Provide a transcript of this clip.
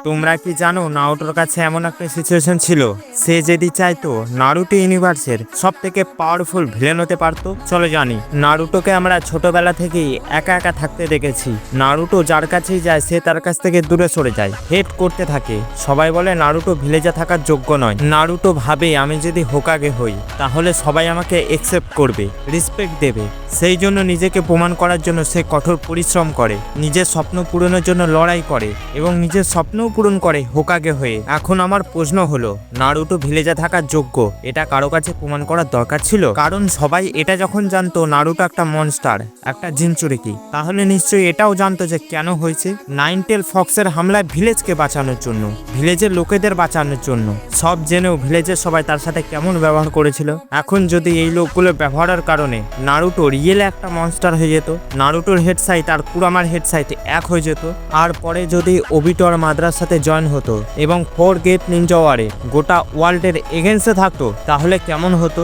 তোমরা কি জানো নারুটোর কাছে এমন একটা সিচুয়েশন ছিল, সে যদি চাইতো নারুটো ইউনিভার্সের সব থেকে পাওয়ারফুল ভিলেন হতে পারতো। চলো জানি। নারুটোকে আমরা ছোটবেলা থেকেই একা একা থাকতে দেখেছি। নারুটো যার কাছেই যায় সে তার কাছ থেকে দূরে সরে যায়, হেট করতে থাকে। সবাই বলে নারুটো ভিলেজে থাকার যোগ্য নয়। নারুটো ভাবে আমি যদি হোকাগে হই তাহলে সবাই আমাকে একসেপ্ট করবে, রেসপেক্ট দেবে। সেই জন্য নিজেকে প্রমাণ করার জন্য সে কঠোর পরিশ্রম করে, নিজের স্বপ্ন পূরণের জন্য লড়াই করে এবং নিজের স্বপ্নও পূরণ করে হোকাগে হয়ে। এখন আমার প্রশ্ন হলো, নারুটো ভিলেজে থাকার যোগ্য এটা কারো কাছে প্রমাণ করার দরকার ছিল? কারণ সবাই এটা যখন জানতো নারুটো একটা মনস্টার, একটা জিনচুরিকি, তাহলে নিশ্চয়ই এটাও জানতো যে কেন হয়েছে। নাইনটেল ফক্সের হামলায় ভিলেজকে বাঁচানোর জন্য, ভিলেজের লোকেদের বাঁচানোর জন্য। সব জেনেও ভিলেজের সবাই তার সাথে কেমন ব্যবহার করেছিল। এখন যদি এই লোকগুলোর ব্যবহারের কারণে নারুটো রিয়েল একটা মনস্টার হয়ে যেত, নারুটোর হেড সাইট আর কুরামার হেড সাইট এক হয়ে যেত, আর পরে যদি ওবিটো আর মাদ্রার সাথে জয়েন হতো এবং 4 গেট নিনজা ওয়ারে গোটা ওয়ার্ল্ডের এগেন্সে থাকতো, তাহলে কেমন হতো?